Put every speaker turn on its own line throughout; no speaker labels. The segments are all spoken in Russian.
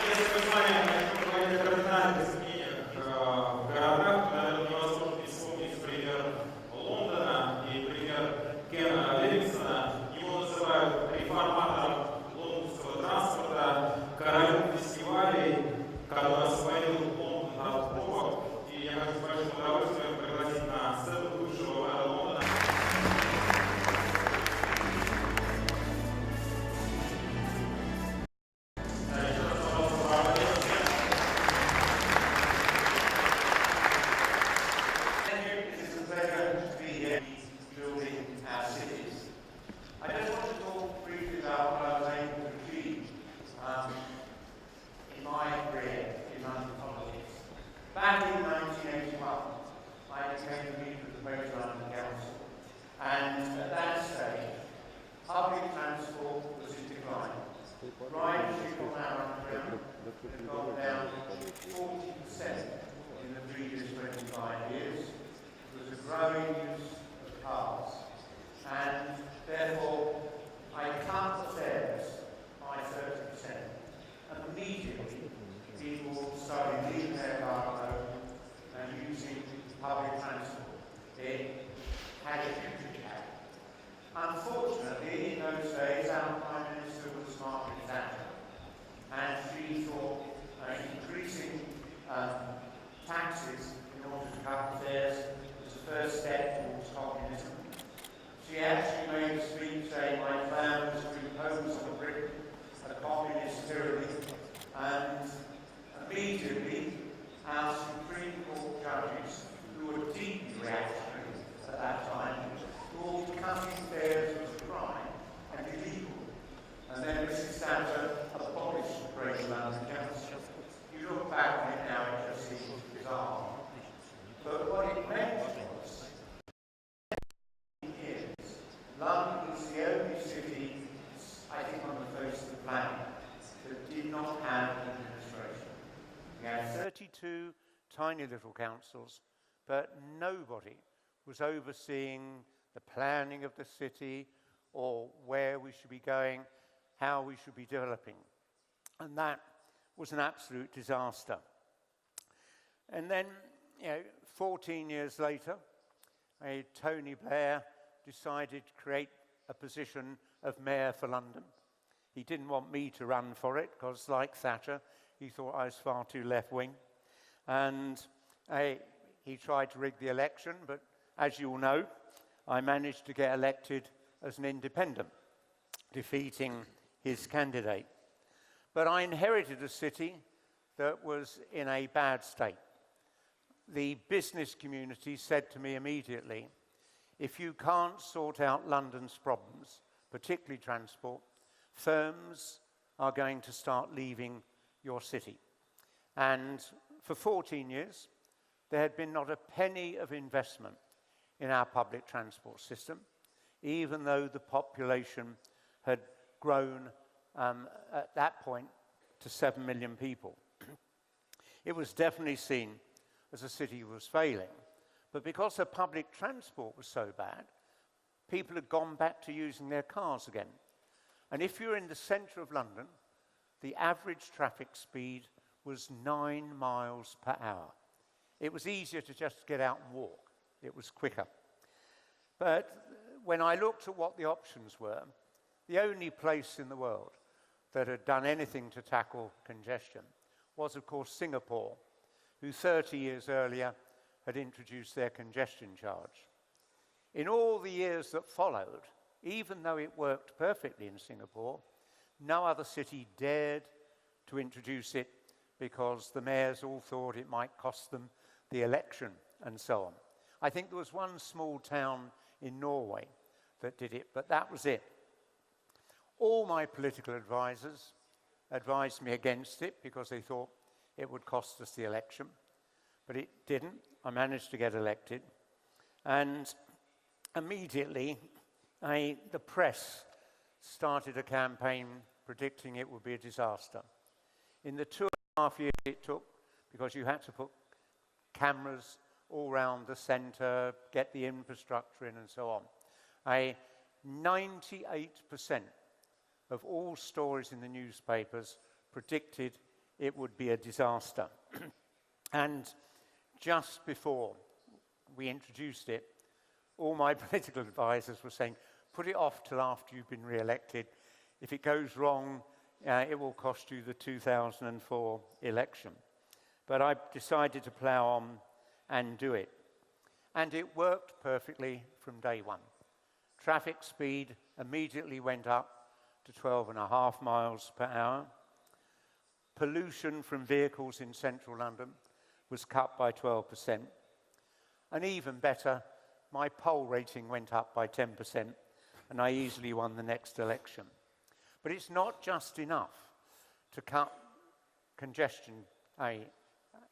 Если мы с вами начнем говорить о кардинальных изменениях в городах, то, наверное, невозможно не вспомнить пример Лондона и пример Кена Ливингстона. Его называют реформатором лондонского транспорта, королем фестивалей, который освободил Лондон от пробок. И я хочу с большим удовольствием пригласить на сцену бывшего мэра Лондона.
Back in 1981, I became the leader of the Greater London Council, and at that stage, public transport was in decline. Ridership on our underground had gone down 40% in the previous 25 years. There was a growing use of cars, and therefore I cut the fares by 30%. And immediately, people started leaving their car home and using public transport. It had a huge impact. Unfortunately, in those days, our Prime Minister was Margaret Thatcher, and she thought increasing taxes in order to cut fares was the first step towards communism. She actually made a speech saying, "My plan was to impose on Britain a communist tyranny," and immediately our Supreme Court judges, who were deeply reactionary at that time, called cutting fares was a crime and illegal. And then Mrs. Thatcher abolished the Greater London Council. You look back on it now, it just seems bizarre. But what it meant was, London was the only city, I think, on the face of the planet that did not have administration. We had 32 tiny little councils, but nobody was overseeing the planning of the city or where we should be going, how we should be developing. And that was an absolute disaster. And then, 14 years later, Tony Blair decided to create a position of mayor for London. He didn't want me to run for it because, like Thatcher, he thought I was far too left-wing. And he tried to rig the election, but as you all know, I managed to get elected as an independent, defeating his candidate. But I inherited a city that was in a bad state. The business community said to me immediately, if you can't sort out London's problems, particularly transport, firms are going to start leaving your city. And for 14 years, there had been not a penny of investment in our public transport system, even though the population had grown at that point to 7 million people. It was definitely seen as a city was failing. But because the public transport was so bad, people had gone back to using their cars again. And if you're in the centre of London, the average traffic speed was 9 miles per hour. It was easier to just get out and walk. It was quicker. But when I looked at what the options were, the only place in the world that had done anything to tackle congestion was, of course, Singapore, who 30 years earlier had introduced their congestion charge. In all the years that followed, even though it worked perfectly in Singapore, no other city dared to introduce it because the mayors all thought it might cost them the election and so on. I think there was one small town in Norway that did it, but that was it. All my political advisors advised me against it because they thought it would cost us the election, but it didn't. I managed to get elected, and immediately the press started a campaign predicting it would be a disaster. In the 2.5 years it took, because you had to put cameras all around the centre, get the infrastructure in and so on, 98% of all stories in the newspapers predicted it would be a disaster. And just before we introduced it, all my political advisors were saying, put it off till after you've been re-elected. If it goes wrong, it will cost you the 2004 election. But I decided to plough on and do it. And it worked perfectly from day one. Traffic speed immediately went up to 12.5 miles per hour. Pollution from vehicles in central London was cut by 12%. And even better, my poll rating went up by 10%, and I easily won the next election. But it's not just enough to cut congestion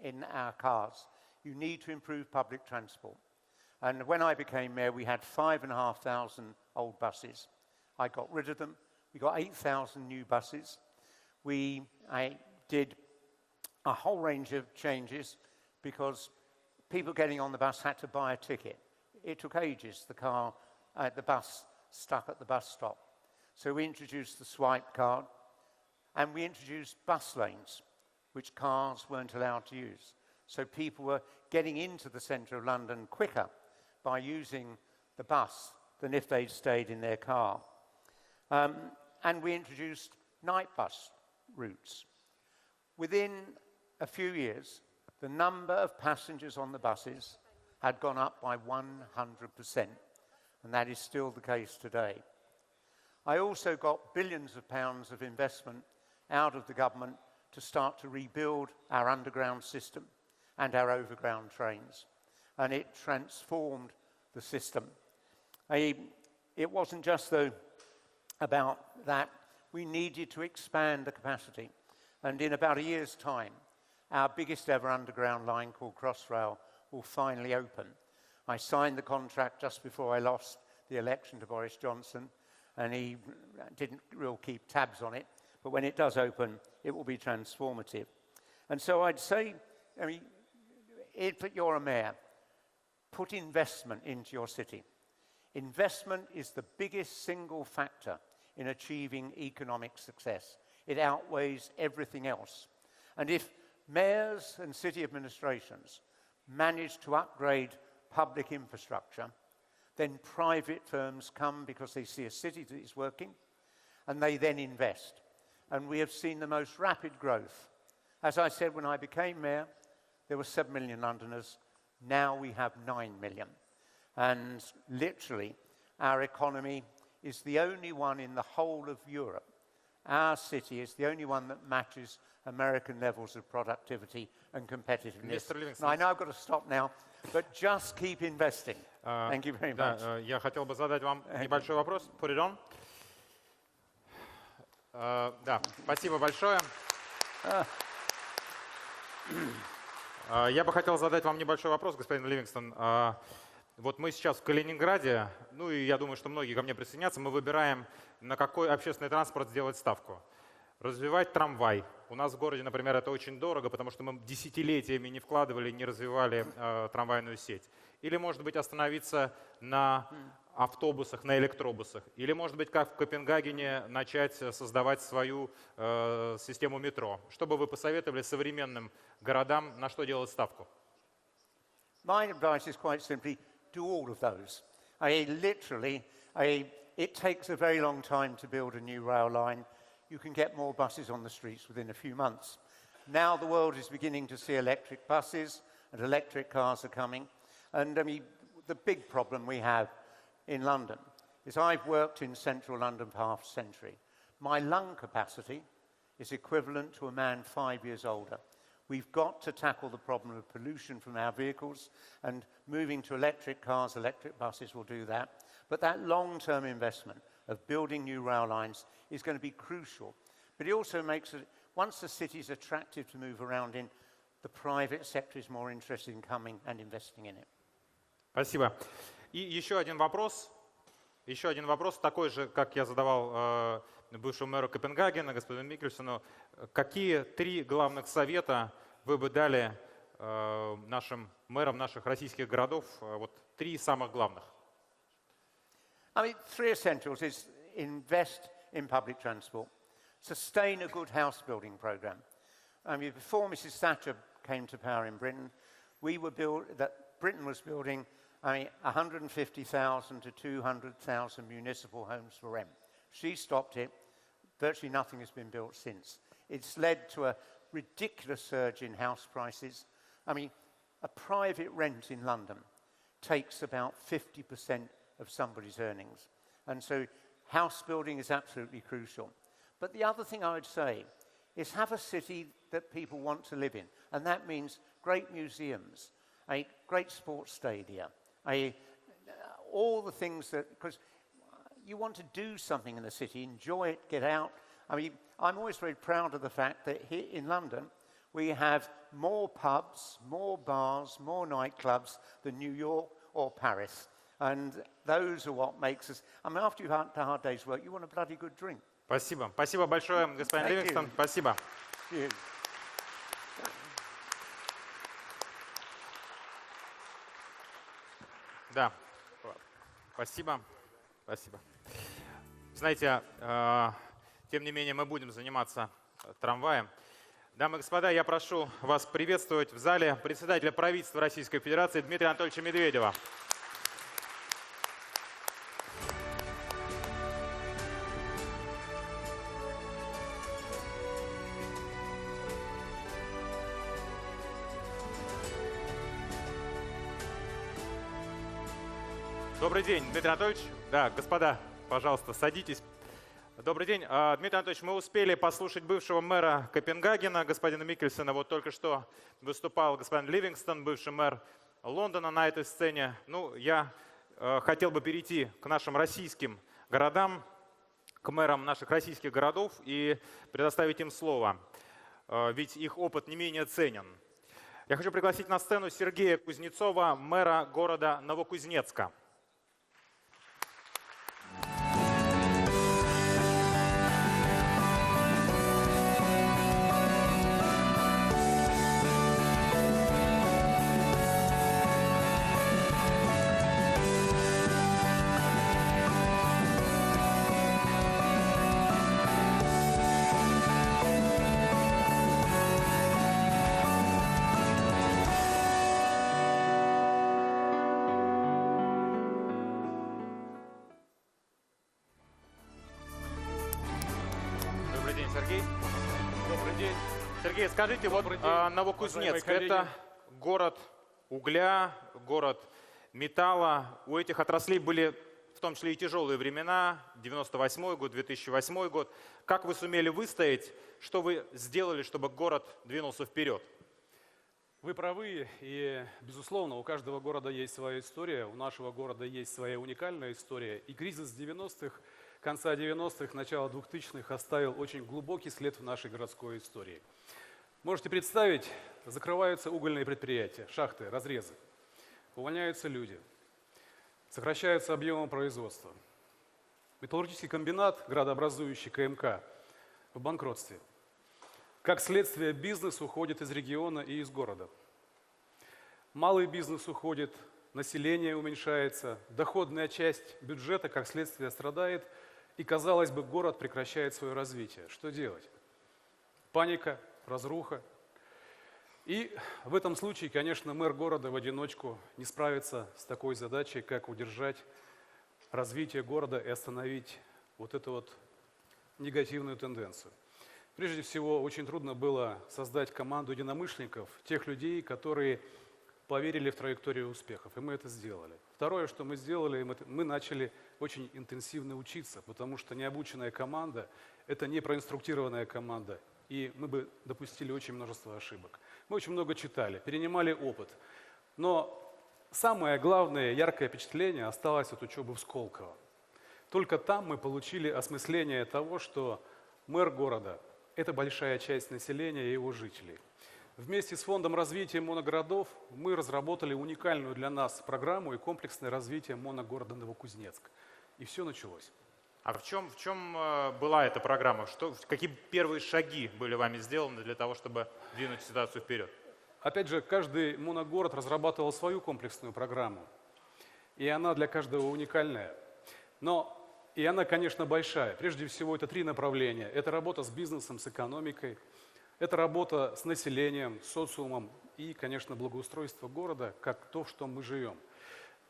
in our cars. You need to improve public transport. And when I became mayor, we had 5,500 old buses. I got rid of them. We got 8,000 new buses. I did a whole range of changes because people getting on the bus had to buy a ticket. It took ages, the bus stuck at the bus stop. So we introduced the swipe card, and we introduced bus lanes, which cars weren't allowed to use. So people were getting into the centre of London quicker by using the bus than if they'd stayed in their car. And we introduced night bus routes. Within a few years, the number of passengers on the buses had gone up by 100%, and that is still the case today. I also got billions of pounds of investment out of the government to start to rebuild our underground system and our overground trains, and it transformed the system. It wasn't just, though, about that. We needed to expand the capacity, and in about a year's time, our biggest ever underground line called Crossrail will finally open. I signed the contract just before I lost the election to Boris Johnson, and he didn't really keep tabs on it, but when it does open, it will be transformative. And so I'd say, if you're a mayor, put investment into your city. Investment is the biggest single factor in achieving economic success. It outweighs everything else. And if mayors and city administrations manage to upgrade public infrastructure, then private firms come because they see a city that is working, and they then invest. And we have seen the most rapid growth. As I said, when I became mayor, there were 7 million Londoners. Now we have 9 million. And literally, our economy is the only one in the whole of Europe. Our city is the only one that matches American levels of productivity and competitiveness.
Mr. Livingston.
I know I've got to stop now, but just keep investing. Thank you very much.
Да, я хотел бы задать вам небольшой вопрос. Put it on. Да, спасибо большое. Я бы хотел задать вам небольшой вопрос, господин Ливингстон. Вот мы сейчас в Калининграде, ну и я думаю, что многие ко мне присоединятся, мы выбираем, на какой общественный транспорт сделать ставку. Развивать трамвай. У нас в городе, например, это очень дорого, потому что мы десятилетиями не вкладывали, не развивали трамвайную сеть. Или, может быть, остановиться на автобусах, на электробусах. Или, может быть, как в Копенгагене, начать создавать свою систему метро. Что бы вы посоветовали современным городам, на что делать ставку?
My advice is quite simply, do all of those. It takes a very long time to build a new rail line. You can get more buses on the streets within a few months. Now the world is beginning to see electric buses, and electric cars are coming. And the big problem we have in London is I've worked in central London for half a century. My lung capacity is equivalent to a man 5 years older. We've got to tackle the problem of pollution from our vehicles, and moving to electric cars, electric buses will do that. But that long-term investment of building new rail lines is going to be crucial. But it also makes it, once the city is attractive to move around in, the private sector is more interested in coming and investing in it.
Спасибо. И еще один вопрос, такой же, как я задавал бывшему мэру Копенгагена, господину Миккельсону. Какие 3 главных совета вы бы дали нашим мэрам наших российских городов? Вот 3 самых главных.
3 essentials is invest in public transport, sustain a good house building program. I mean, before Mrs. Thatcher came to power in Britain, Britain was building, 150,000 to 200,000 municipal homes for rent. She stopped it. Virtually nothing has been built since. It's led to a ridiculous surge in house prices. I mean, a private rent in London takes about 50% of somebody's earnings. And so house building is absolutely crucial. But the other thing I would say is have a city that people want to live in. And that means great museums, a great sports stadia, all the things that, because you want to do something in the city, enjoy it, get out. I mean, I'm always very proud of the fact that here in London, we have more pubs, more bars, more nightclubs than New York or Paris. And those are what makes us, I mean, after you've had a hard day's work, you want a bloody good drink.
Спасибо. Спасибо большое, господин Ливингстон. Спасибо. Да, спасибо. Спасибо. Знаете, тем не менее, мы будем заниматься трамваем. Дамы и господа, я прошу вас приветствовать в зале председателя правительства Российской Федерации Дмитрия Анатольевича Медведева. Добрый день, Дмитрий Анатольевич. Да, господа, пожалуйста, садитесь. Добрый день. Дмитрий Анатольевич, мы успели послушать бывшего мэра Копенгагена, господина Миккельсена. Вот только что выступал господин Ливингстон, бывший мэр Лондона на этой сцене. Ну, я хотел бы перейти к нашим российским городам, к мэрам наших российских городов и предоставить им слово, ведь их опыт не менее ценен. Я хочу пригласить на сцену Сергея Кузнецова, мэра города Новокузнецка. Сергей, скажите, вот Новокузнецк – это город угля, город металла. У этих отраслей были в том числе и тяжелые времена, 98 год, 2008 год. Как вы сумели выстоять? Что вы сделали, чтобы город двинулся вперед?
Вы правы, и, безусловно, у каждого города есть своя история, у нашего города есть своя уникальная история. И кризис 90-х, конца 90-х, начала 2000-х оставил очень глубокий след в нашей городской истории. Можете представить, закрываются угольные предприятия, шахты, разрезы, увольняются люди, сокращаются объемы производства. Металлургический комбинат, градообразующий КМК, в банкротстве. Как следствие, бизнес уходит из региона и из города. Малый бизнес уходит, население уменьшается, доходная часть бюджета, как следствие, страдает, и, казалось бы, город прекращает свое развитие. Что делать? Паника, разруха. И в этом случае, конечно, мэр города в одиночку не справится с такой задачей, как удержать развитие города и остановить вот эту вот негативную тенденцию. Прежде всего, очень трудно было создать команду единомышленников, тех людей, которые поверили в траекторию успехов, и мы это сделали. Второе, что мы сделали, мы начали очень интенсивно учиться, потому что необученная команда – это не проинструктированная команда, и мы бы допустили очень множество ошибок. Мы очень много читали, перенимали опыт, но самое главное, яркое впечатление осталось от учебы в Сколково. Только там мы получили осмысление того, что мэр города – это большая часть населения и его жителей. Вместе с Фондом развития моногородов мы разработали уникальную для нас программу и комплексное развитие моногорода Новокузнецк. И все началось.
А в чем была эта программа? Какие первые шаги были вами сделаны для того, чтобы двинуть ситуацию вперед?
Опять же, каждый моногород разрабатывал свою комплексную программу. И она для каждого уникальная. И она, конечно, большая. Прежде всего, это 3 направления. Это работа с бизнесом, с экономикой, Это работа с населением, с социумом и, конечно, благоустройство города, как то, в что мы живем.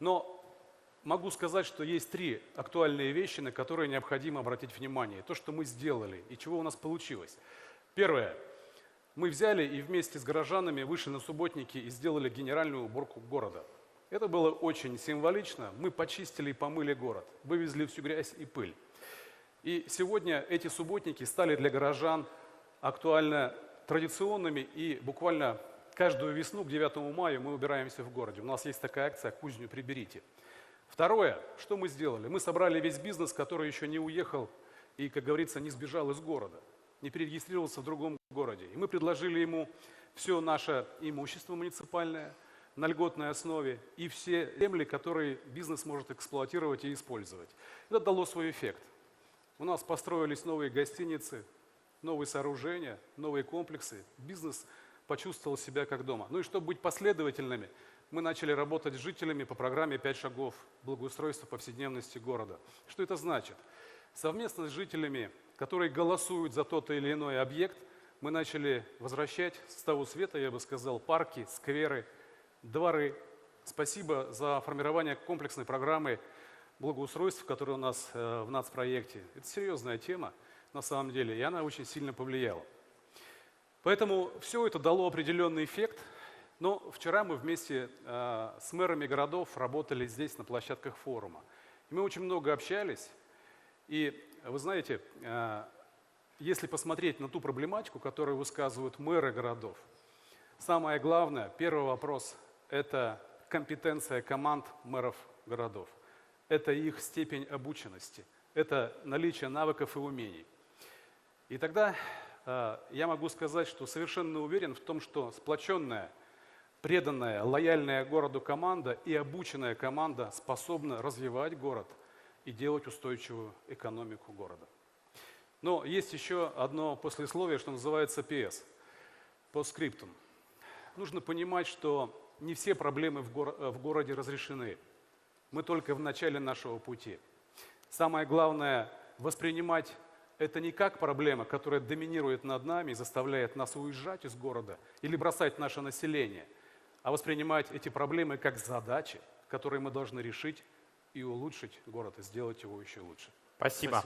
Но могу сказать, что есть 3 актуальные вещи, на которые необходимо обратить внимание. То, что мы сделали и чего у нас получилось. Первое. Мы взяли и вместе с горожанами вышли на субботники и сделали генеральную уборку города. Это было очень символично. Мы почистили и помыли город, вывезли всю грязь и пыль. И сегодня эти субботники стали для горожан актуально традиционными, и буквально каждую весну к 9 мая мы убираемся в городе. У нас есть такая акция «Кузню приберите». Второе, что мы сделали? Мы собрали весь бизнес, который еще не уехал и, как говорится, не сбежал из города, не перерегистрировался в другом городе. И мы предложили ему все наше имущество муниципальное на льготной основе и все земли, которые бизнес может эксплуатировать и использовать. Это дало свой эффект. У нас построились новые гостиницы, новые сооружения, новые комплексы. Бизнес почувствовал себя как дома. Ну и чтобы быть последовательными, мы начали работать с жителями по программе «5 шагов благоустройства повседневности города». Что это значит? Совместно с жителями, которые голосуют за тот или иной объект, мы начали возвращать с того света, я бы сказал, парки, скверы, дворы. Спасибо за формирование комплексной программы благоустройства, которая у нас в нацпроекте. Это серьезная тема на самом деле, и она очень сильно повлияла. Поэтому все это дало определенный эффект. Но вчера мы вместе с мэрами городов работали здесь, на площадках форума. И мы очень много общались. И вы знаете, если посмотреть на ту проблематику, которую высказывают мэры городов, самое главное, первый вопрос – это компетенция команд мэров городов. Это их степень обученности, это наличие навыков и умений. И тогда я могу сказать, что совершенно уверен в том, что сплоченная, преданная, лояльная городу команда и обученная команда способна развивать город и делать устойчивую экономику города. Но есть еще одно послесловие, что называется PS, постскриптум. Нужно понимать, что не все проблемы в городе разрешены. Мы только в начале нашего пути. Самое главное – воспринимать это не как проблема, которая доминирует над нами и заставляет нас уезжать из города или бросать наше население, а воспринимать эти проблемы как задачи, которые мы должны решить и улучшить город, и сделать его еще лучше.
Спасибо.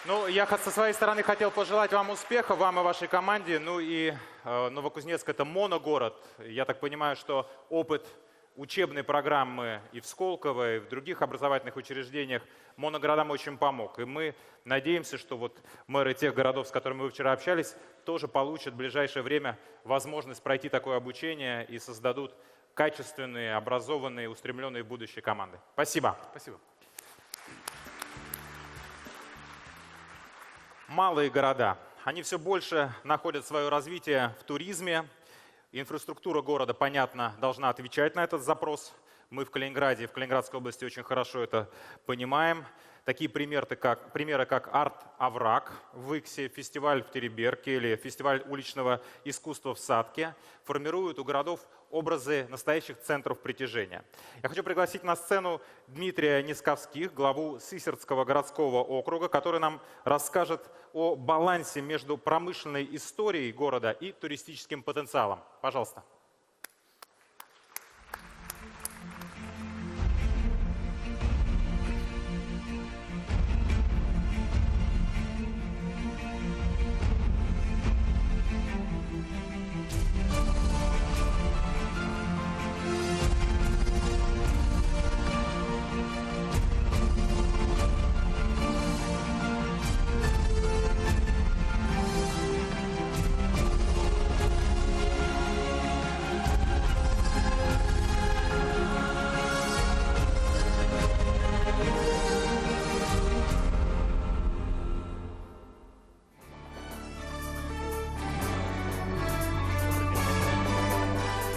Ну, я со своей стороны хотел пожелать вам успеха, вам и вашей команде. Ну и Новокузнецк – это моногород. Я так понимаю, что опыт учебной программы и в Сколково, и в других образовательных учреждениях моногородам очень помог. И мы надеемся, что вот мэры тех городов, с которыми вы вчера общались, тоже получат в ближайшее время возможность пройти такое обучение и создадут качественные, образованные, устремленные в будущее команды. Спасибо.
Спасибо.
Малые города. Они все больше находят свое развитие в туризме. Инфраструктура города, понятно, должна отвечать на этот запрос. Мы в Калининграде, в Калининградской области очень хорошо это понимаем. Такие примеры, как «Арт-Овраг» в Иксе, фестиваль в Тереберке или фестиваль уличного искусства в Садке формируют у городов образы настоящих центров притяжения. Я хочу пригласить на сцену Дмитрия Несковских, главу Сысертского городского округа, который нам расскажет о балансе между промышленной историей города и туристическим потенциалом. Пожалуйста.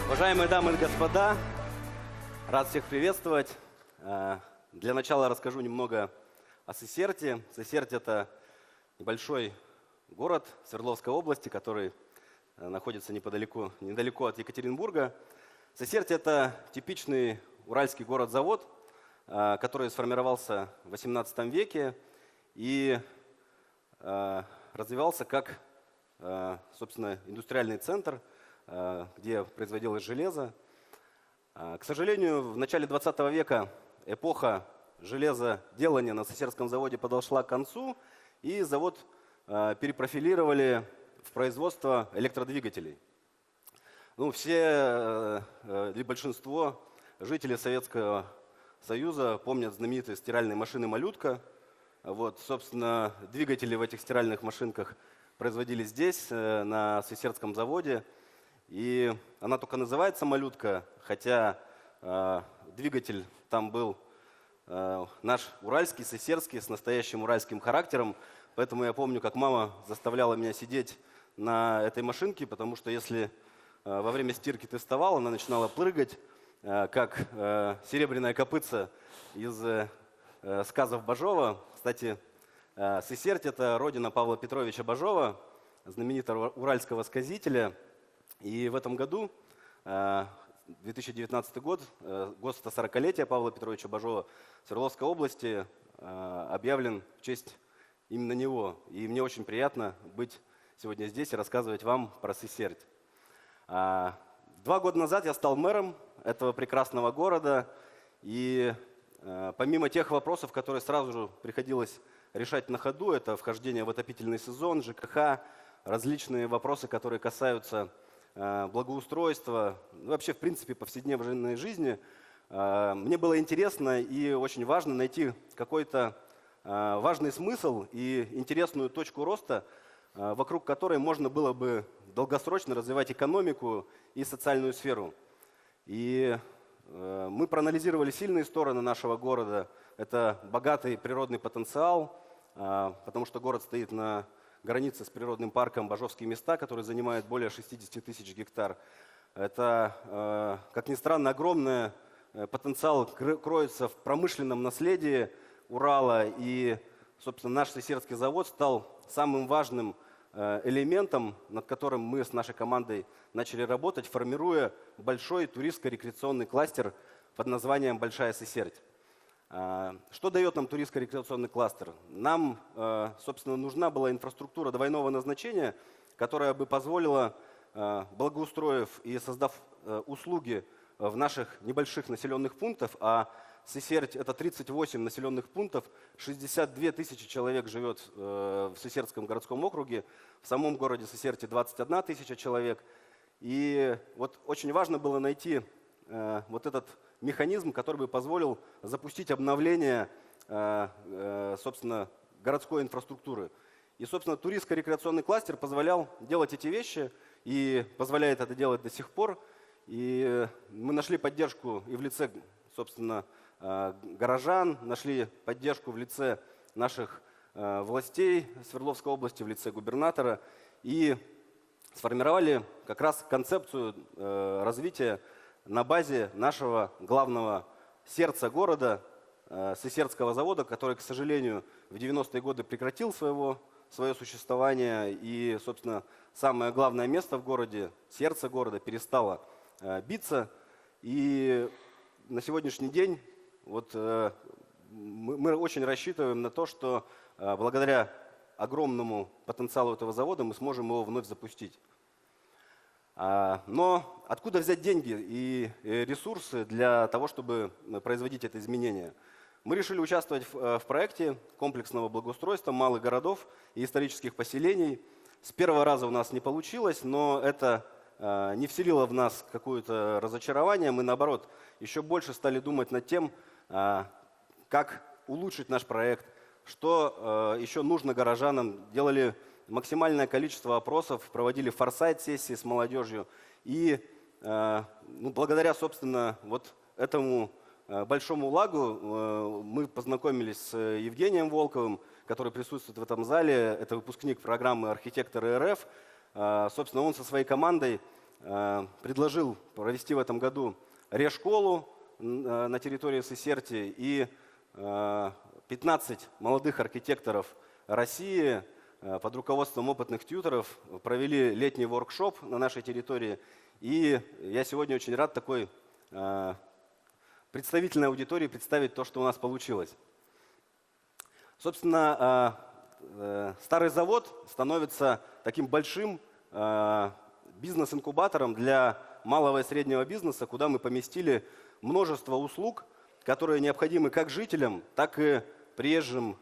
Уважаемые дамы и господа, рад всех приветствовать. Для начала расскажу немного о Сысерте. Сысерть – это небольшой город Свердловской области, который находится недалеко от Екатеринбурга. Сысерть – это типичный уральский город-завод, который сформировался в XVIII веке и развивался как собственно, индустриальный центр, где производилось железо. К сожалению, в начале 20 века эпоха железоделания на Сысердском заводе подошла к концу, и завод перепрофилировали в производство электродвигателей. Ну, все или большинство жителей Советского Союза помнят знаменитые стиральные машины «Малютка». Вот, собственно, двигатели в этих стиральных машинках производились здесь, на Сысердском заводе. И она только называется «Малютка», хотя двигатель там был наш уральский, сысердский, с настоящим уральским характером. Поэтому я помню, как мама заставляла меня сидеть на этой машинке, потому что если во время стирки ты вставал, она начинала прыгать, как серебряная копытца из сказов Бажова. Кстати, Сысерть – это родина Павла Петровича Бажова, знаменитого уральского сказителя. И в этом году, 2019 год, год 140-летия Павла Петровича Бажова в Свердловской области объявлен в честь именно него. И мне очень приятно быть сегодня здесь и рассказывать вам про Сысерть. 2 года назад я стал мэром этого прекрасного города, и помимо тех вопросов, которые сразу же приходилось решать на ходу, это вхождение в отопительный сезон, ЖКХ, различные вопросы, которые касаются благоустройства, вообще, в принципе, повседневной жизни, мне было интересно и очень важно найти какой-то важный смысл и интересную точку роста, вокруг которой можно было бы долгосрочно развивать экономику и социальную сферу. И мы проанализировали сильные стороны нашего города. Это богатый природный потенциал, потому что город стоит на границе с природным парком Бажовские места, который занимает более 60 тысяч гектар. Это, как ни странно, огромный потенциал кроется в промышленном наследии Урала. И, собственно, наш Сысердский завод стал самым важным элементом, над которым мы с нашей командой начали работать, формируя большой туристско-рекреационный кластер под названием «Большая Сысерть». Что дает нам туристско-рекреационный кластер? Нам, собственно, нужна была инфраструктура двойного назначения, которая бы позволила, благоустроив и создав услуги в наших небольших населенных пунктах, а Сысерть – это 38 населенных пунктов, 62 тысячи человек живет в Сысердском городском округе, в самом городе Сысерти 21 тысяча человек. И вот очень важно было найти вот этот механизм, который бы позволил запустить обновление, собственно, городской инфраструктуры. И, собственно, туристско-рекреационный кластер позволял делать эти вещи и позволяет это делать до сих пор. И мы нашли поддержку и в лице, собственно, горожан, нашли поддержку в лице наших властей Свердловской области, в лице губернатора и сформировали как раз концепцию развития на базе нашего главного сердца города, Сысердского завода, который, к сожалению, в 90-е годы прекратил свое существование. И, собственно, самое главное место в городе, сердце города, перестало биться. И на сегодняшний день вот, мы очень рассчитываем на то, что благодаря огромному потенциалу этого завода мы сможем его вновь запустить. Но откуда взять деньги и ресурсы для того, чтобы производить это изменение? Мы решили участвовать в проекте комплексного благоустройства малых городов и исторических поселений. С первого раза у нас не получилось, но это не вселило в нас какое-то разочарование. Мы, наоборот, еще больше стали думать над тем, как улучшить наш проект, что еще нужно горожанам. Делали максимальное количество опросов, проводили форсайт-сессии с молодежью. И благодаря, собственно, вот этому большому лагу мы познакомились с Евгением Волковым, который присутствует в этом зале. Это выпускник программы «Архитекторы РФ». Собственно, он со своей командой предложил провести в этом году ре-школу на территории Сысерти. И 15 молодых архитекторов России под руководством опытных тьюторов провели летний воркшоп на нашей территории. И я сегодня очень рад такой представительной аудитории представить то, что у нас получилось. Собственно, старый завод становится таким большим бизнес-инкубатором для малого и среднего бизнеса, куда мы поместили множество услуг, которые необходимы как жителям, так и приезжим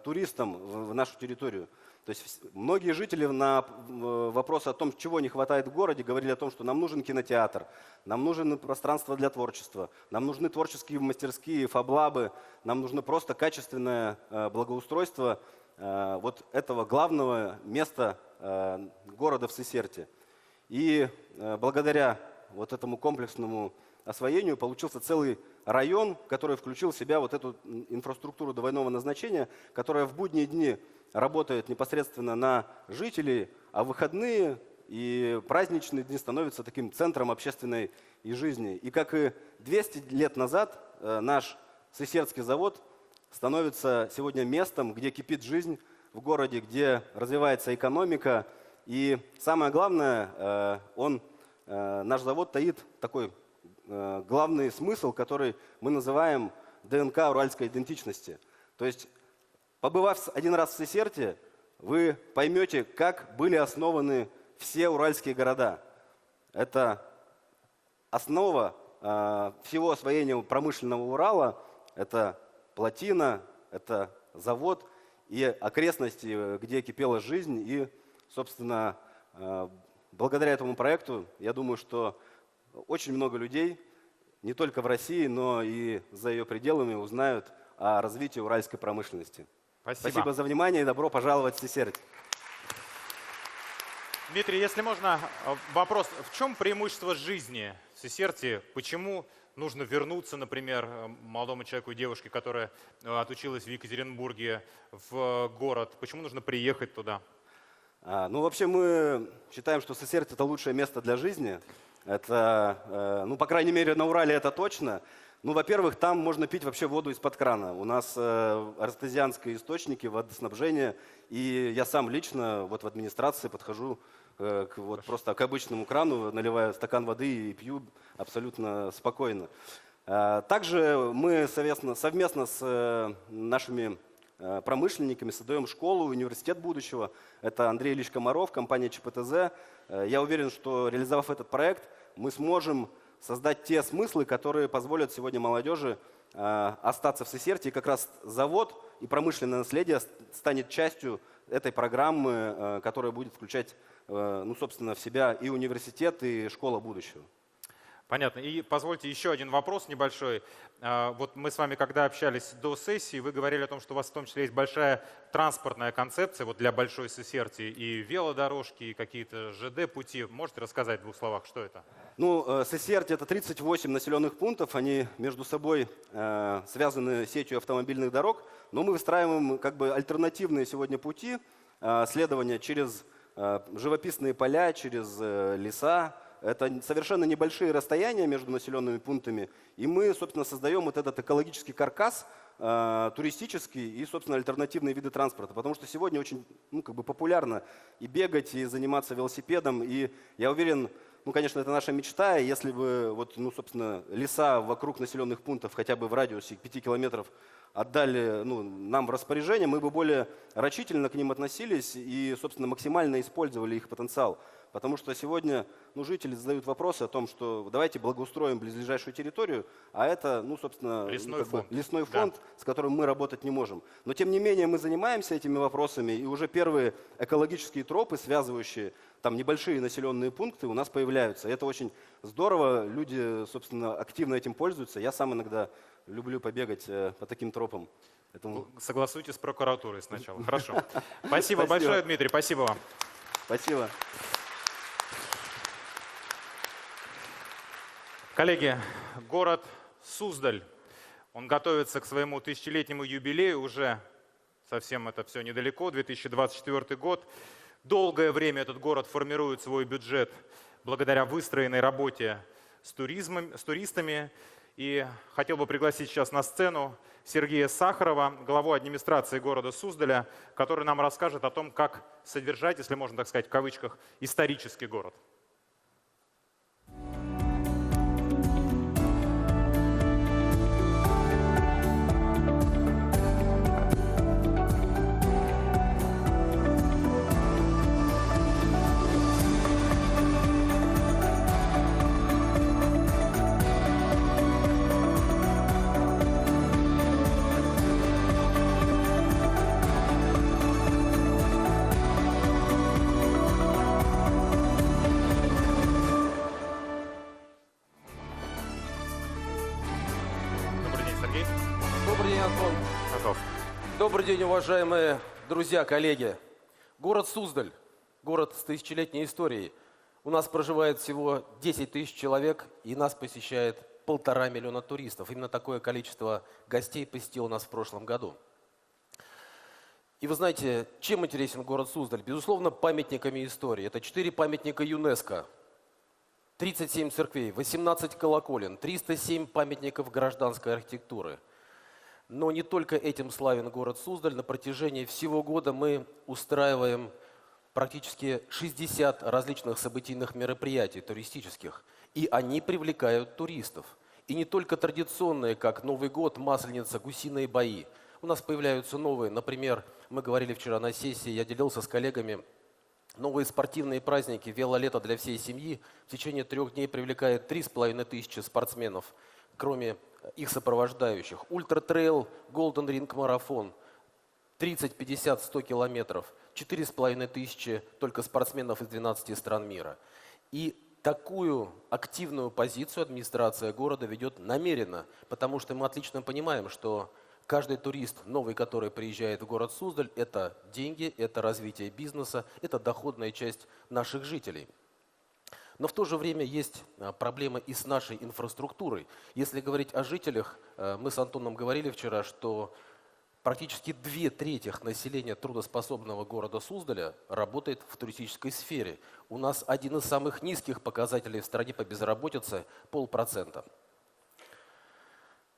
туристам в нашу территорию. То есть многие жители на вопрос о том, чего не хватает в городе, говорили о том, что нам нужен кинотеатр, нам нужно пространство для творчества, нам нужны творческие мастерские, фаблабы, нам нужно просто качественное благоустройство вот этого главного места города в Сесерте. И благодаря вот этому комплексному освоению получился целый район, который включил в себя вот эту инфраструктуру двойного назначения, которая в будние дни работает непосредственно на жителей, а в выходные и праздничные дни становятся таким центром общественной жизни. И как и 200 лет назад наш Сесертский завод становится сегодня местом, где кипит жизнь в городе, где развивается экономика. И самое главное, наш завод таит такой главный смысл, который мы называем ДНК уральской идентичности. То есть, побывав один раз в Сесерте, вы поймете, как были основаны все уральские города. Это основа всего освоения промышленного Урала, это плотина, это завод и окрестности, где кипела жизнь. И, собственно, благодаря этому проекту, я думаю, что очень много людей, не только в России, но и за ее пределами, узнают о развитии уральской промышленности. Спасибо за внимание и добро пожаловать в Сесерт.
Дмитрий, если можно, вопрос. В чем преимущество жизни в Сесерте? Почему нужно вернуться, например, молодому человеку и девушке, которая отучилась в Екатеринбурге, в город? Почему нужно приехать туда?
Ну, вообще мы считаем, что Сесерт – это лучшее место для жизни. Это, ну, по крайней мере, на Урале это точно. Ну, во-первых, там можно пить вообще воду из-под крана. У нас артезианские источники водоснабжения, и я сам лично вот в администрации подхожу просто к обычному крану, наливаю стакан воды и пью абсолютно спокойно. Также мы совместно с нашими промышленниками создаем школу, университет будущего. Это Андрей Ильич Комаров, компания ЧПТЗ. Я уверен, что реализовав этот проект, мы сможем создать те смыслы, которые позволят сегодня молодежи остаться в Сесерте. И как раз завод и промышленное наследие станет частью этой программы, которая будет включать, ну, собственно, в себя и университет, и школа будущего.
Понятно. И позвольте еще один вопрос небольшой. Вот мы с вами, когда общались до сессии, вы говорили о том, что у вас в том числе есть большая транспортная концепция вот для большой Сесерти, и велодорожки, и какие-то ЖД-пути. Можете рассказать в двух словах, что это?
Ну, Сесерти – это 38 населенных пунктов, они между собой связаны сетью автомобильных дорог, но мы выстраиваем как бы альтернативные сегодня пути следования через живописные поля, через леса. Это совершенно небольшие расстояния между населенными пунктами, и мы, собственно, создаем вот этот экологический каркас туристический и, собственно, альтернативные виды транспорта, потому что сегодня очень, ну, как бы популярно и бегать, и заниматься велосипедом, и я уверен, ну, конечно, это наша мечта, и если бы, вот, ну, собственно, леса вокруг населенных пунктов хотя бы в радиусе 5 километров отдали, ну, нам в распоряжение, мы бы более рачительно к ним относились и, собственно, максимально использовали их потенциал. Потому что сегодня, ну, жители задают вопросы о том, что давайте благоустроим близлежащую территорию, а это, ну, собственно, лесной фонд, да, с которым мы работать не можем. Но, тем не менее, мы занимаемся этими вопросами, и уже первые экологические тропы, связывающие там небольшие населенные пункты, у нас появляются. И это очень здорово, люди, собственно, активно этим пользуются. Я сам иногда люблю побегать по таким тропам. Поэтому...
Согласуйте с прокуратурой сначала. Хорошо. Спасибо большое, Дмитрий. Спасибо вам.
Спасибо.
Коллеги, город Суздаль, он готовится к своему тысячелетнему юбилею, уже совсем это все недалеко, 2024 год. Долгое время этот город формирует свой бюджет благодаря выстроенной работе с туристами. И хотел бы пригласить сейчас на сцену Сергея Сахарова, главу администрации города Суздаля, который нам расскажет о том, как содержать, если можно так сказать в кавычках, исторический город.
Добрый день, уважаемые друзья, коллеги. Город Суздаль, город с тысячелетней историей. У нас проживает всего 10 тысяч человек, и нас посещает 1,5 миллиона туристов. Именно такое количество гостей посетило нас в прошлом году. И вы знаете, чем интересен город Суздаль? Безусловно, памятниками истории. Это 4 памятника ЮНЕСКО, 37 церквей, 18 колоколен, 307 памятников гражданской архитектуры. Но не только этим славен город Суздаль. На протяжении всего года мы устраиваем практически 60 различных событийных мероприятий туристических. И они привлекают туристов. И не только традиционные, как Новый год, Масленица, гусиные бои. У нас появляются новые. Например, мы говорили вчера на сессии, я делился с коллегами, новые спортивные праздники «Велолето для всей семьи» в течение 3 дней привлекает 3500 спортсменов, кроме их сопровождающих. Ультра-трейл, Голден Ринг марафон, 30, 50, 100 километров, 4500 только спортсменов из 12 стран мира. И такую активную позицию администрация города ведет намеренно, потому что мы отлично понимаем, что каждый турист новый, который приезжает в город Суздаль, это деньги, это развитие бизнеса, это доходная часть наших жителей. Но в то же время есть проблемы и с нашей инфраструктурой. Если говорить о жителях, мы с Антоном говорили вчера, что практически 2/3 населения трудоспособного города Суздаля работает в туристической сфере. У нас один из самых низких показателей в стране по безработице – 0,5%.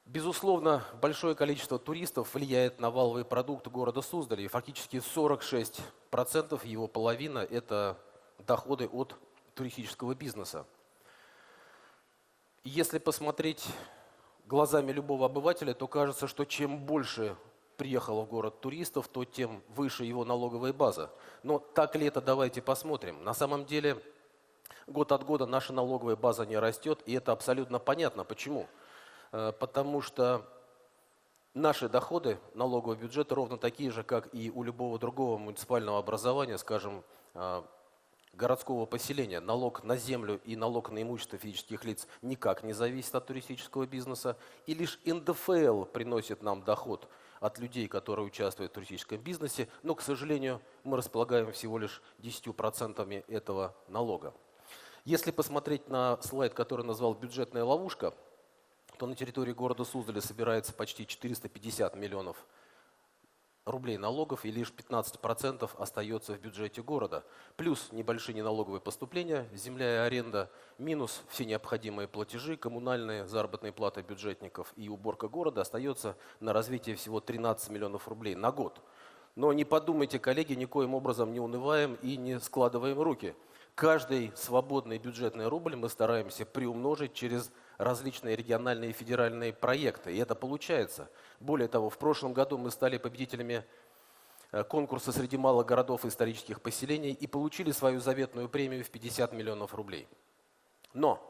Безусловно, большое количество туристов влияет на валовый продукт города Суздаля. И фактически 46%, его половина – это доходы от туристического бизнеса. Если посмотреть глазами любого обывателя, то кажется, что чем больше приехало в город туристов, то тем выше его налоговая база. Но так ли это, давайте посмотрим. На самом деле, год от года наша налоговая база не растет, и это абсолютно понятно. Почему? Потому что наши доходы налогового бюджета ровно такие же, как и у любого другого муниципального образования, скажем, городского поселения. Налог на землю и налог на имущество физических лиц никак не зависит от туристического бизнеса. И лишь НДФЛ приносит нам доход от людей, которые участвуют в туристическом бизнесе. Но, к сожалению, мы располагаем всего лишь 10% этого налога. Если посмотреть на слайд, который назвал «Бюджетная ловушка», то на территории города Суздаля собирается почти 450 миллионов рублей налогов, и лишь 15% остается в бюджете города. Плюс небольшие неналоговые поступления, земля и аренда, минус все необходимые платежи, коммунальные, заработные платы бюджетников и уборка города остается на развитие всего 13 миллионов рублей на год. Но не подумайте, коллеги, никоим образом не унываем и не складываем руки. Каждый свободный бюджетный рубль мы стараемся приумножить через различные региональные и федеральные проекты. И это получается. Более того, в прошлом году мы стали победителями конкурса среди малых городов и исторических поселений и получили свою заветную премию в 50 миллионов рублей. Но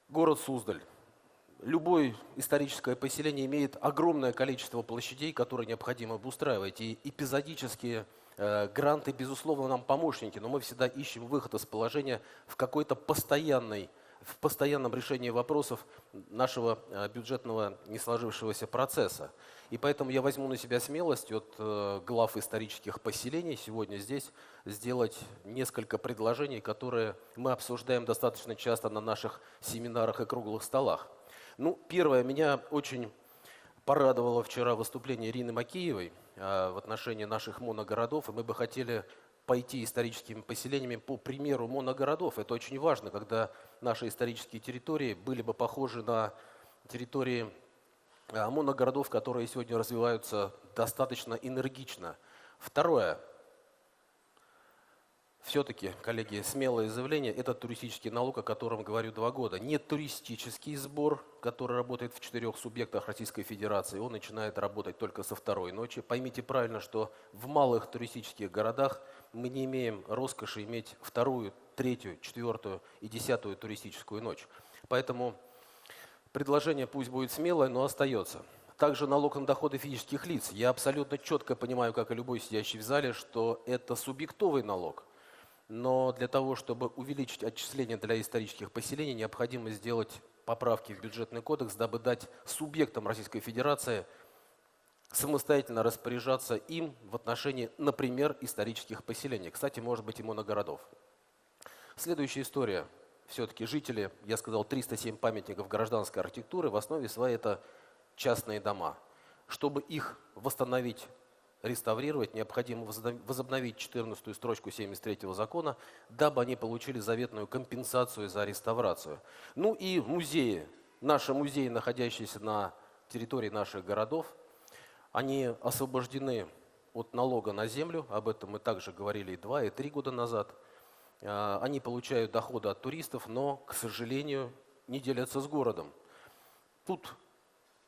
город Суздаль, любое историческое поселение имеет огромное количество площадей, которые необходимо обустраивать. И эпизодические гранты, безусловно, нам помощники, но мы всегда ищем выход из положения в какой-то в постоянном решении вопросов нашего бюджетного не сложившегося процесса. И поэтому я возьму на себя смелость от глав исторических поселений сегодня здесь сделать несколько предложений, которые мы обсуждаем достаточно часто на наших семинарах и круглых столах. Ну, первое, меня очень порадовало вчера выступление Ирины Макеевой в отношении наших моногородов, и мы бы хотели пойти историческими поселениями по примеру моногородов. Это очень важно, когда наши исторические территории были бы похожи на территории моногородов, которые сегодня развиваются достаточно энергично. Второе. Все-таки, коллеги, смелое заявление – это туристический налог, о котором говорю 2 года. Не туристический сбор, который работает в 4 субъектах Российской Федерации, он начинает работать только со 2-й ночи. Поймите правильно, что в малых туристических городах мы не имеем роскоши иметь 2-ю, 3-ю, 4-ю и 10-ю туристическую ночь. Поэтому предложение пусть будет смелое, но остается. Также налог на доходы физических лиц. Я абсолютно четко понимаю, как и любой сидящий в зале, что это субъектовый налог. Но для того, чтобы увеличить отчисления для исторических поселений, необходимо сделать поправки в бюджетный кодекс, дабы дать субъектам Российской Федерации самостоятельно распоряжаться им в отношении, например, исторических поселений. Кстати, может быть и моногородов. Следующая история. Все-таки жители, я сказал, 307 памятников гражданской архитектуры, в основе своей это частные дома. Чтобы их восстановить, реставрировать, необходимо возобновить 14-ю строчку 73-го закона, дабы они получили заветную компенсацию за реставрацию. Ну и музеи. Наши музеи, находящиеся на территории наших городов, они освобождены от налога на землю, об этом мы также говорили и 2, и 3 года назад. Они получают доходы от туристов, но, к сожалению, не делятся с городом. Тут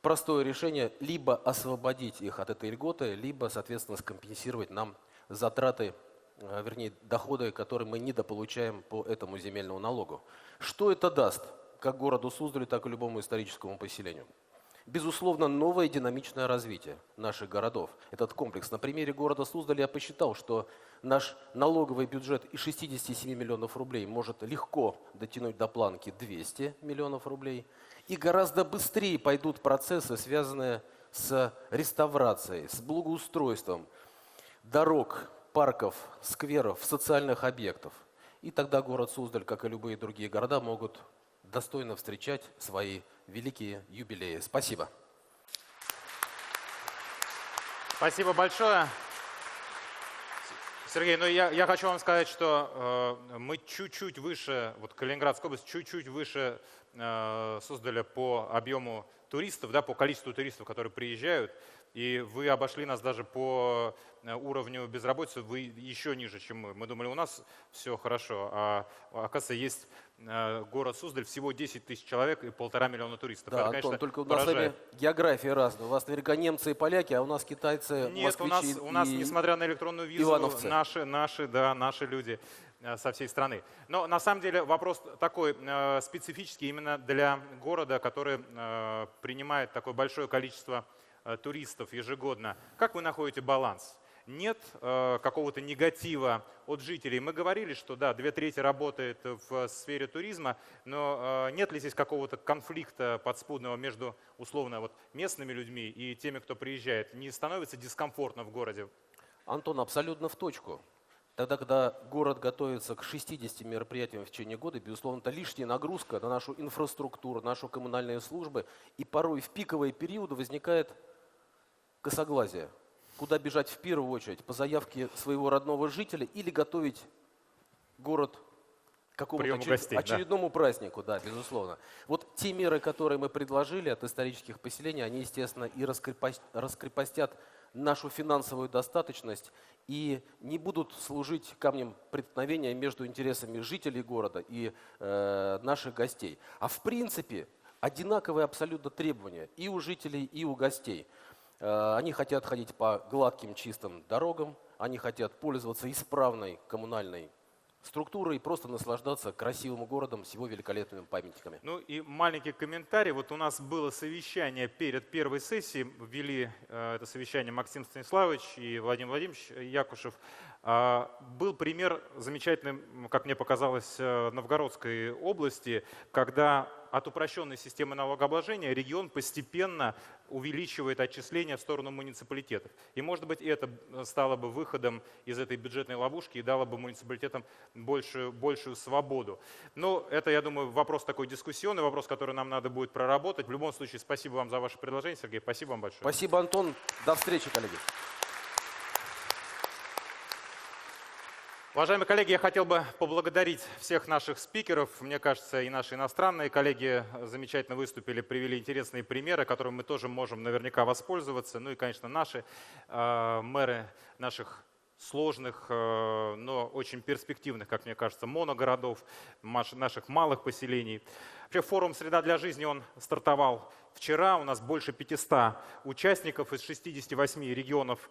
простое решение – либо освободить их от этой льготы, либо, соответственно, скомпенсировать нам затраты, вернее, доходы, которые мы недополучаем по этому земельному налогу. Что это даст как городу Суздалю, так и любому историческому поселению? Безусловно, новое динамичное развитие наших городов. Этот комплекс. На примере города Суздаля я посчитал, что наш налоговый бюджет из 67 миллионов рублей может легко дотянуть до планки 200 миллионов рублей. И гораздо быстрее пойдут процессы, связанные с реставрацией, с благоустройством дорог, парков, скверов, социальных объектов. И тогда город Суздаль, как и любые другие города, могут достойно встречать свои великие юбилеи. Спасибо.
Спасибо большое. Сергей, ну я хочу вам сказать, что мы чуть-чуть выше, вот Калининградская область, чуть-чуть выше Суздаля по объему туристов, да, по количеству туристов, которые приезжают. И вы обошли нас даже по уровню безработицы, вы еще ниже, чем мы. Мы думали, у нас все хорошо, а оказывается, есть город Суздаль, всего 10 тысяч человек и 1,5 миллиона туристов.
Да,
это,
Антон,
конечно,
только у нас с вами география разная. У вас наверняка немцы и поляки, а у нас китайцы,
Нет,
москвичи
у нас,
и
несмотря на электронную визу,
ивановцы.
наши люди со всей страны. Но на самом деле вопрос такой специфический именно для города, который принимает такое большое количество туристов ежегодно. Как вы находите баланс? Нет какого-то негатива от жителей? Мы говорили, что да, 2/3 работает в сфере туризма, но нет ли здесь какого-то конфликта подспудного между условно вот местными людьми и теми, кто приезжает? Не становится дискомфортно в городе?
Антон, абсолютно в точку. Тогда, когда город готовится к 60 мероприятиям в течение года, безусловно, это лишняя нагрузка на нашу инфраструктуру, нашу коммунальные службы. И порой в пиковые периоды возникает косоглазие. Куда бежать в первую очередь? По заявке своего родного жителя или готовить город к какому-то очередному празднику? Да, безусловно. Вот те меры, которые мы предложили от исторических поселений, они, естественно, и раскрепостят нашу финансовую достаточность и не будут служить камнем преткновения между интересами жителей города и наших гостей. А в принципе одинаковые абсолютно требования и у жителей, и у гостей. Они хотят ходить по гладким, чистым дорогам, они хотят пользоваться исправной коммунальной структурой и просто наслаждаться красивым городом с его великолепными памятниками.
Ну и маленький комментарий. Вот у нас было совещание перед первой сессией, ввели это совещание Максим Станиславович и Владимир Владимирович Якушев. Был пример замечательный, как мне показалось, в Новгородской области, когда от упрощенной системы налогообложения регион постепенно увеличивает отчисления в сторону муниципалитетов. И, может быть, это стало бы выходом из этой бюджетной ловушки и дало бы муниципалитетам большую свободу. Но это, я думаю, вопрос такой дискуссионный, вопрос, который нам надо будет проработать. В любом случае, спасибо вам за ваше предложение, Сергей. Спасибо вам большое.
Спасибо, Антон. До встречи, коллеги.
Уважаемые коллеги, я хотел бы поблагодарить всех наших спикеров. Мне кажется, и наши иностранные коллеги замечательно выступили, привели интересные примеры, которыми мы тоже можем наверняка воспользоваться. Ну и, конечно, наши мэры наших сложных, но очень перспективных, как мне кажется, моногородов, наших малых поселений. Вообще форум «Среда для жизни» он стартовал вчера. У нас больше 500 участников из 68 регионов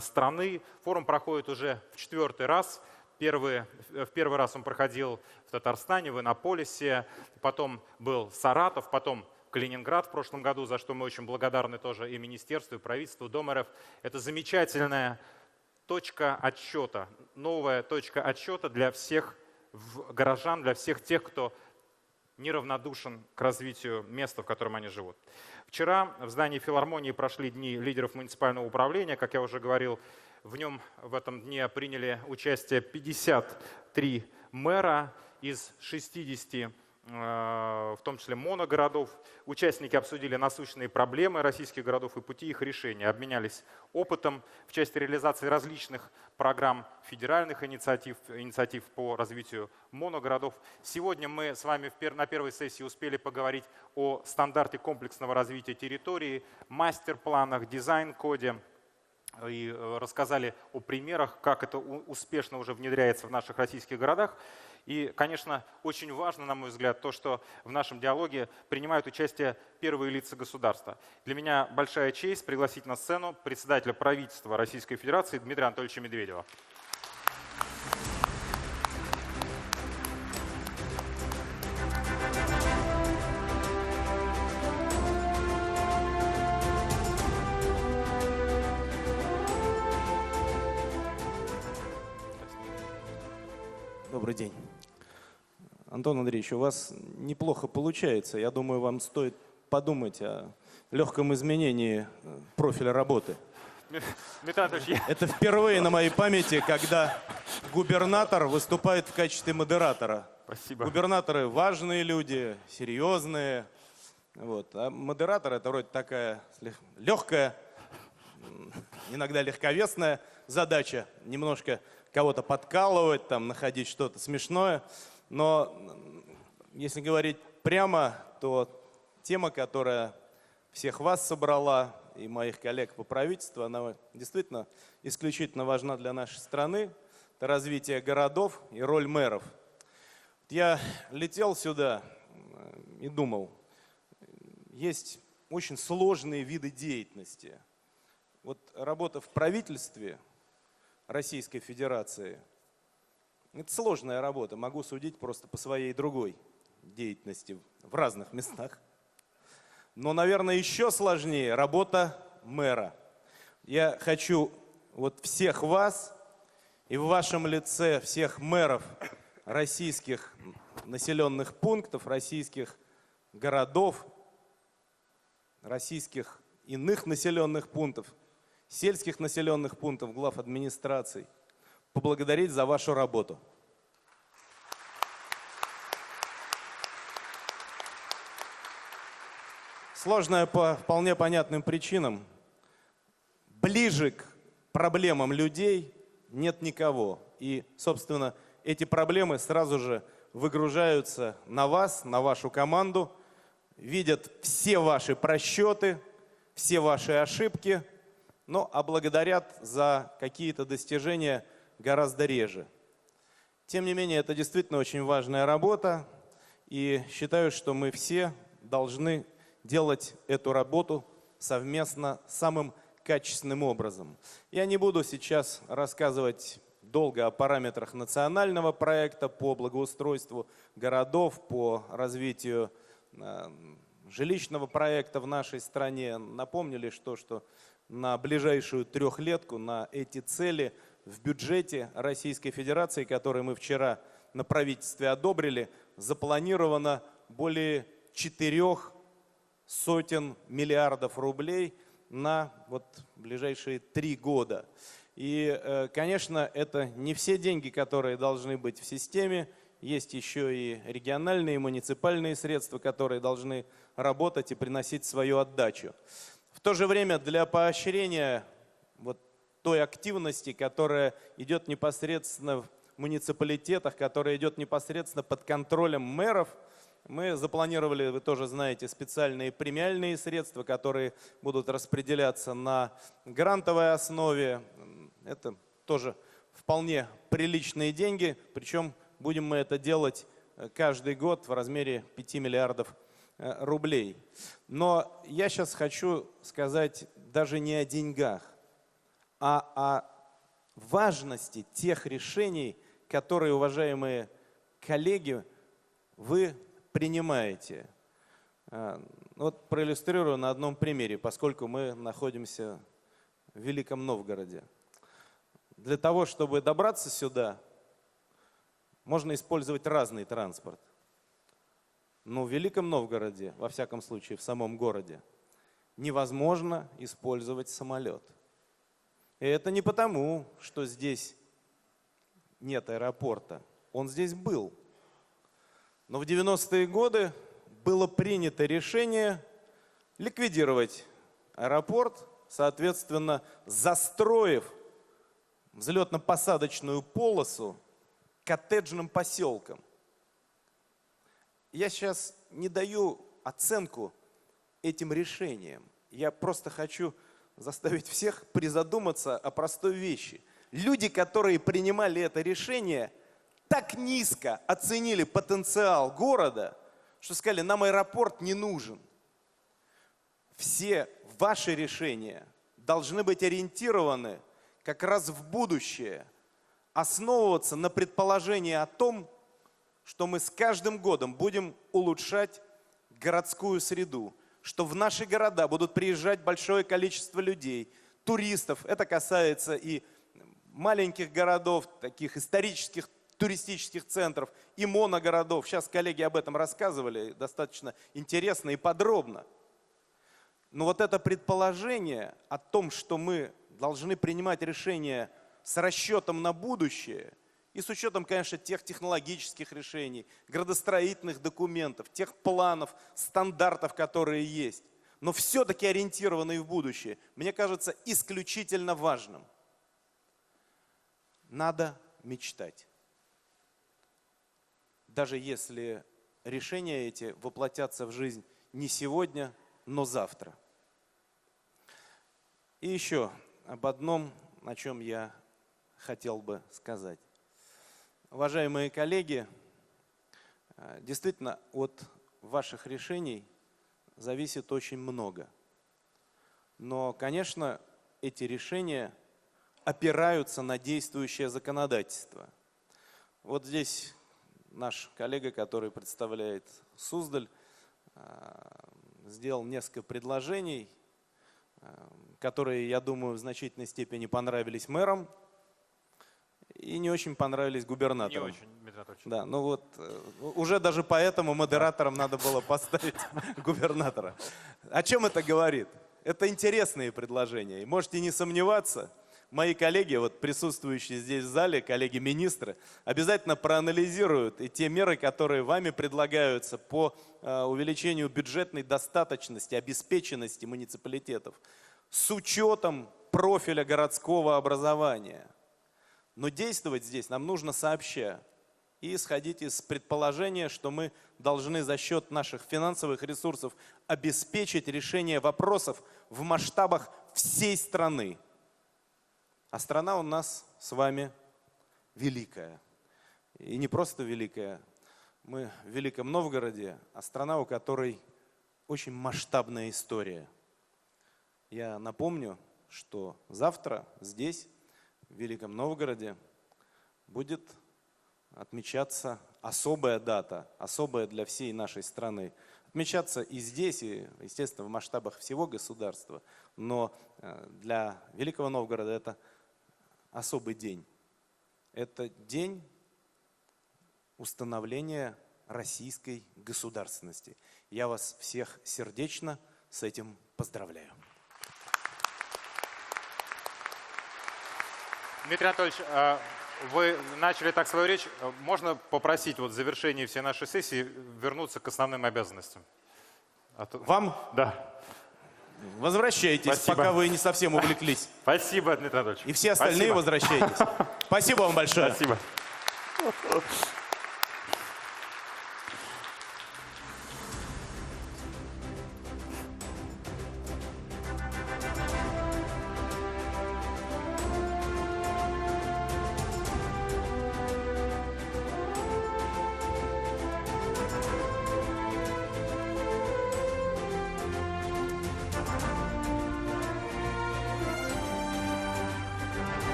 страны. Форум проходит уже в 4-й раз. В первый раз он проходил в Татарстане, в Иннополисе, потом был Саратов, потом Калининград в прошлом году, за что мы очень благодарны тоже и министерству, и правительству, Дом РФ. Это замечательная точка отсчета, новая точка отсчета для всех горожан, для всех тех, кто неравнодушен к развитию места, в котором они живут. Вчера в здании филармонии прошли дни лидеров муниципального управления. Как я уже говорил, в этом дне приняли участие 53 мэра из 60, в том числе моногородов. Участники обсудили насущные проблемы российских городов и пути их решения, обменялись опытом в части реализации различных программ федеральных инициатив по развитию моногородов. Сегодня мы с вами на первой сессии успели поговорить о стандарте комплексного развития территории, мастер-планах, дизайн-коде и рассказали о примерах, как это успешно уже внедряется в наших российских городах. И, конечно, очень важно, на мой взгляд, то, что в нашем диалоге принимают участие первые лица государства. Для меня большая честь пригласить на сцену председателя правительства Российской Федерации Дмитрия Анатольевича Медведева.
Добрый день. Антон Андреевич, у вас неплохо получается. Я думаю, вам стоит подумать о легком изменении профиля работы. Это впервые на моей памяти, когда губернатор выступает в качестве модератора.
Спасибо.
Губернаторы важные люди, серьезные. Вот. А модератор — это вроде такая легкая, иногда легковесная задача. Немножко кого-то подкалывать, там, находить что-то смешное. Но если говорить прямо, то тема, которая всех вас собрала и моих коллег по правительству, она действительно исключительно важна для нашей страны. Это развитие городов и роль мэров. Я летел сюда и думал, есть очень сложные виды деятельности. Вот работа в правительстве Российской Федерации — это сложная работа, могу судить просто по своей другой деятельности в разных местах. Но, наверное, еще сложнее работа мэра. Я хочу вот всех вас и в вашем лице всех мэров российских населенных пунктов, российских городов, российских иных населенных пунктов, сельских населенных пунктов, глав администраций, поблагодарить за вашу работу. Сложная по вполне понятным причинам. Ближе к проблемам людей нет никого. И, собственно, эти проблемы сразу же выгружаются на вас, на вашу команду, видят все ваши просчеты, все ваши ошибки, а благодарят за какие-то достижения гораздо реже. Тем не менее, это действительно очень важная работа, и считаю, что мы все должны делать эту работу совместно самым качественным образом. Я не буду сейчас рассказывать долго о параметрах национального проекта по благоустройству городов, по развитию жилищного проекта в нашей стране. Напомню лишь то, что на ближайшую трехлетку, на эти цели в бюджете Российской Федерации, который мы вчера на правительстве одобрили, запланировано более 400 миллиардов рублей на ближайшие 3 года. И, конечно, это не все деньги, которые должны быть в системе. Есть еще и региональные, и муниципальные средства, которые должны работать и приносить свою отдачу. В то же время для поощрения той активности, которая идет непосредственно в муниципалитетах, которая идет непосредственно под контролем мэров, мы запланировали, вы тоже знаете, специальные премиальные средства, которые будут распределяться на грантовой основе. Это тоже вполне приличные деньги, причем будем мы это делать каждый год в размере 5 миллиардов рублей. Но я сейчас хочу сказать даже не о деньгах, а о важности тех решений, которые, уважаемые коллеги, вы принимаете. Проиллюстрирую на одном примере, поскольку мы находимся в Великом Новгороде. Для того, чтобы добраться сюда, можно использовать разный транспорт. Но в Великом Новгороде, во всяком случае в самом городе, невозможно использовать самолет. И это не потому, что здесь нет аэропорта. Он здесь был. Но в 90-е годы было принято решение ликвидировать аэропорт, соответственно, застроив взлетно-посадочную полосу коттеджным поселком. Я сейчас не даю оценку этим решениям. Я просто хочу заставить всех призадуматься о простой вещи. Люди, которые принимали это решение, так низко оценили потенциал города, что сказали, нам аэропорт не нужен. Все ваши решения должны быть ориентированы как раз в будущее, основываться на предположении о том, что мы с каждым годом будем улучшать городскую среду, что в наши города будут приезжать большое количество людей, туристов. Это касается и маленьких городов, таких исторических туристических центров, и моногородов. Сейчас коллеги об этом рассказывали достаточно интересно и подробно. Но вот это предположение о том, что мы должны принимать решения с расчетом на будущее и с учетом, конечно, тех технологических решений, градостроительных документов, тех планов, стандартов, которые есть, но все-таки ориентированные в будущее, мне кажется исключительно важным. Надо мечтать. Даже если решения эти воплотятся в жизнь не сегодня, но завтра. И еще об одном, о чем я хотел бы сказать. Уважаемые коллеги, действительно от ваших решений зависит очень много. Но, конечно, эти решения опираются на действующее законодательство. Вот здесь наш коллега, который представляет Суздаль, сделал несколько предложений, которые, я думаю, в значительной степени понравились мэрам и не очень понравились губернаторам.
Не очень, Дмитрий Анатольевич.
Да, ну вот уже даже поэтому модераторам надо было поставить губернатора. О чем это говорит? Это интересные предложения. И можете не сомневаться, мои коллеги, вот присутствующие здесь в зале, коллеги-министры, обязательно проанализируют и те меры, которые вами предлагаются по увеличению бюджетной достаточности, обеспеченности муниципалитетов с учетом профиля городского образования. Но действовать здесь нам нужно сообща и исходить из предположения, что мы должны за счет наших финансовых ресурсов обеспечить решение вопросов в масштабах всей страны. А страна у нас с вами великая. И не просто великая. Мы в Великом Новгороде, а страна, у которой очень масштабная история. Я напомню, что завтра здесь, в Великом Новгороде, будет отмечаться особая дата, особая для всей нашей страны. Отмечаться и здесь, и, естественно, в масштабах всего государства. Но для Великого Новгорода это особый день. Это день установления российской государственности. Я вас всех сердечно с этим поздравляю.
Дмитрий Анатольевич, вы начали так свою речь. Можно попросить вот в завершении всей нашей сессии вернуться к основным обязанностям?
Вам?
Да.
Возвращайтесь,
Спасибо.
пока вы не совсем увлеклись.
Спасибо, Дмитрий Анатольевич.
И все остальные
Спасибо.
возвращайтесь. Спасибо вам большое.
Спасибо.